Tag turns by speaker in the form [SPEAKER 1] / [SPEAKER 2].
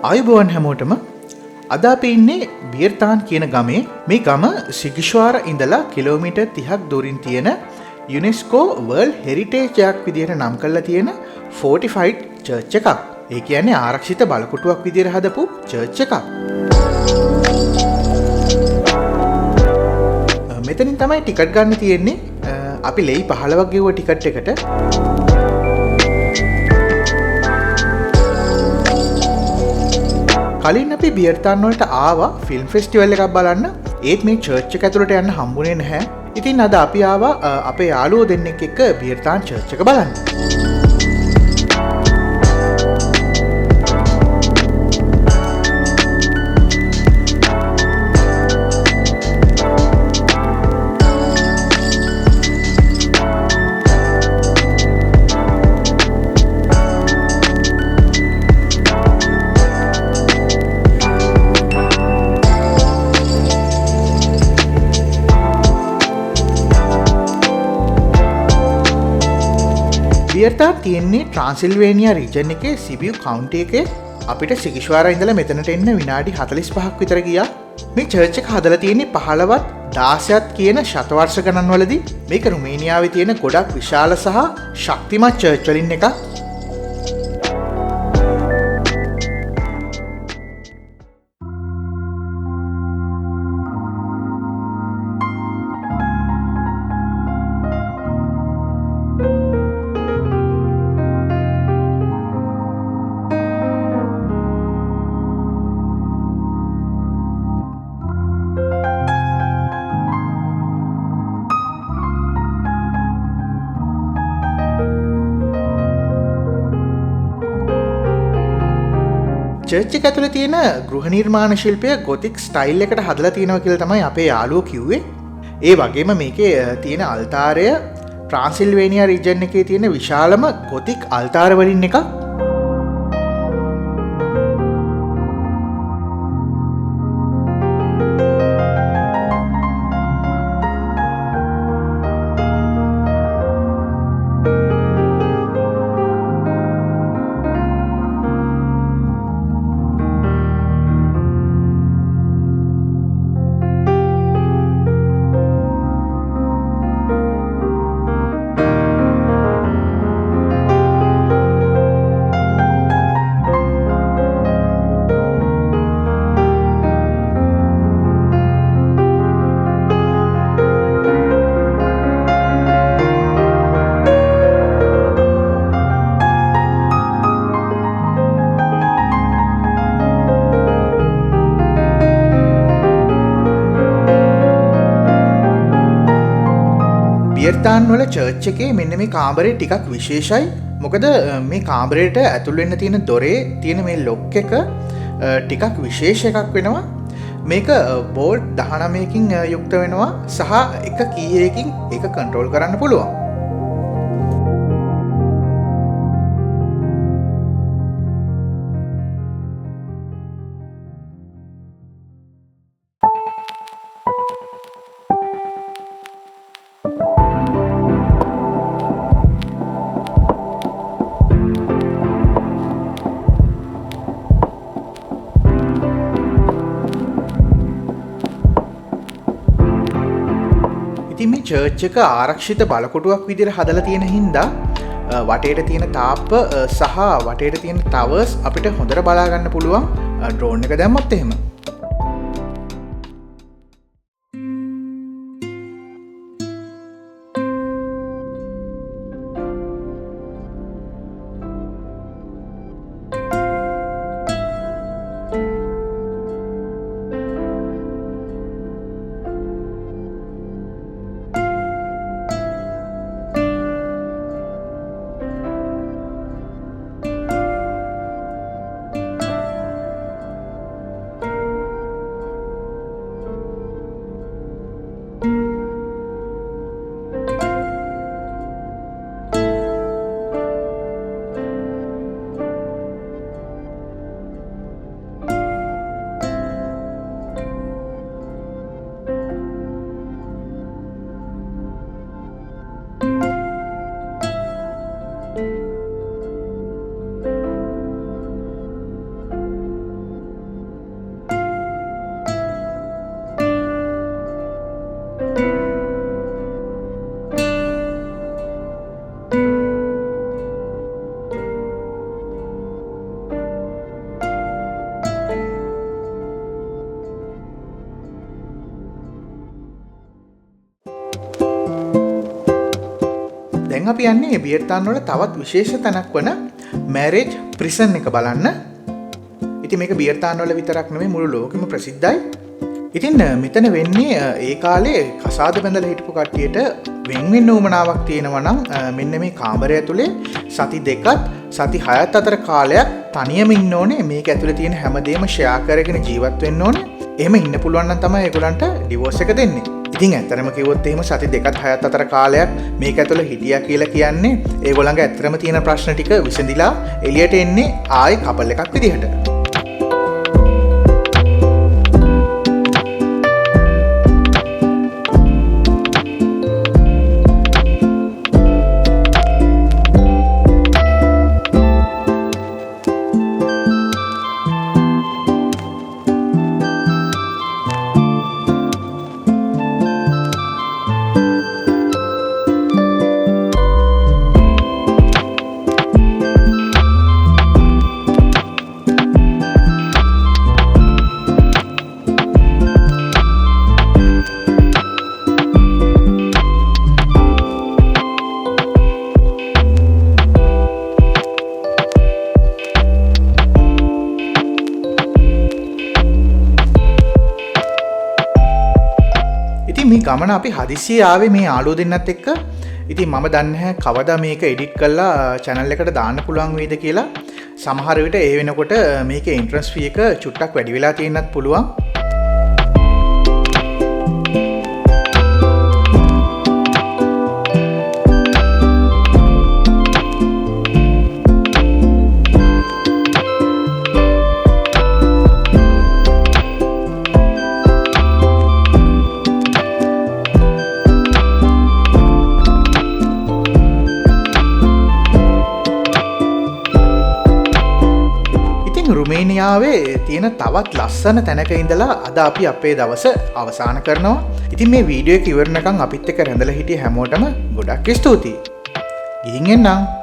[SPEAKER 1] ආයුබෝවන් හැමෝටම. අද අපි ඉන්නේ බියර්තාන් කියන ගමේ. මේ ගම සිගිෂ්වාර ඉඳලා කිලෝමීටර් 30ක් දුරින් තියෙන යුනෙස්කෝ වර්ල්ඩ් හෙරිටේජ් එකක් විදිහට නම් කරලා තියෙන ෆෝටිෆයිඩ් චර්ච් එකක්. ඒ කියන්නේ ආරක්ෂිත බලකොටුවක් විදිහට හදපු චර්ච් එකක්. මෙතනින් තමයි ටිකට් ගන්න තියෙන්නේ. අපි ලෙයි 15ක් ගෙවුව ටිකට් එකට. කලින් අපි බියර්තාන් වලට ආවා ෆිල්ම් ෆෙස්ටිවල් එකක් බලන්න. ඒත් මේ චර්ච් එක ඇතුළට යන්න හම්බුනේ නැහැ. ඉතින් අද අපි ආවා අපේ යාළුවෝ දෙන්නෙක් එක්ක බියර්තාන් චර්ච් එක බලන්න. බියර්තාන් තියෙන්නේ ට්‍රාන්සිල්වේනියා රීජන් එකේ සිබියු කවුන්ටි එකේ. අපිට සිගිෂ්වාර ඉඳලා මෙතනට එන්න විනාඩි 45ක් විතර ගියා. මේ චර්ච් එක හදලා තියෙන්නේ 15වත් 16ත් කියන ශතවර්ෂ ගණන්වලදී. මේක රුමේනියාවේ තියෙන ගොඩක් විශාල සහ ශක්තිමත් චර්ච් වලින් එකක්. චර්ච් එක ඇතුලේ තියෙන ගෘහ නිර්මාණ ශිල්පය ගොතික් ස්ටයිල් එකට හදලා තියෙනවා කියලා තමයි අපේ යාළුවෝ කිව්වේ. ඒ වගේම මේකේ තියෙන අල්තාරය ට්‍රාන්සිල්වේනියා රීජන් එකේ තියෙන විශාලම ගොතික් අල්තාර වලින් එකක්. බියර්තාන් වල චර්ච් එකේ මෙන්න මේ කාමරේ ටිකක් විශේෂයි. මොකද මේ කාමරේට ඇතුල් වෙන්න තියෙන දොරේ තියෙන මේ ලොක් එක ටිකක් විශේෂ එකක් වෙනවා. මේක බෝල්ට් 19කින් යුක්ත වෙනවා සහ එක කීයකින් ඒක කන්ට්‍රෝල් කරන්න පුළුවන්. මේ චර්ච් එක ආරක්ෂිත බලකොටුවක් විදිහට හදලා තියෙන හින්දා වටේට තියෙන තාප්ප සහ වටේට තියෙන ටවර්ස් අපිට හොඳට බලා ගන්න පුළුවන් ඩ්‍රෝන් එක දැම්මත් එහෙම. දැන් අපි යන්නේ වියට්නාම් වල තවත් විශේෂ තැනක් වන මැරේජ් ප්‍රිසන් එක බලන්න. ඉතින් මේක වියට්නාම් වල විතරක් නෙමෙයි මුළු ලෝකෙම ප්‍රසිද්ධයි. ඉතින් මෙතන වෙන්නේ ඒ කාලේ කසාද බැඳලා හිටපු කට්ටියට වෙන්වෙන්න උවමනාවක් තියෙනවා නම් මෙන්න මේ කාමරය ඇතුලේ සති 2ක් සති 6ක් අතර කාලයක් තනියම ඉන්න ඕනේ. මේක ඇතුලේ තියෙන හැමදේම ෂෙයා කරගෙන ජීවත් වෙන්න ඕනේ. එහෙම ඉන්න පුළුවන් නම් තමයි ඒගොල්ලන්ට ඩිවෝර්ස් එක දෙන්නේ. ඉතින් ඇත්තටම කිව්වොත් එහෙම සති 2ක් 6ක් අතර කාලයක් මේක ඇතුලේ හිටියා කියලා කියන්නේ ඒගොල්ලන්ගේ ඇත්තටම තියෙන ප්‍රශ්න ටික විසඳිලා එළියට එන්නේ ආයේ කපල් එකක් විදිහට. මේ ගමන අපි හදිසියේ ආවේ මේ යාළුවෝ දෙන්නත් එක්ක. ඉතින් මම දන්නේ නැහැ කවදා මේක එඩිට් කරලා channel එකට දාන්න පුළුවන් වෙයිද කියලා. සමහර විට ඒ වෙනකොට මේකේ entrance fee එක චුට්ටක් වැඩි වෙලා තියෙන්නත් පුළුවන්. රුමේනියාවේ තියෙන තවත් ලස්සන තැනක ඉඳලා අද අපි අපේ දවස අවසන් කරනවා. ඉතින් මේ වීඩියෝ එක ඉවරනකම් අපිත් එක්ක රැඳලා හිටිය හැමෝටම ගොඩක් ස්තුතියි. ගිහින් එන්නම්.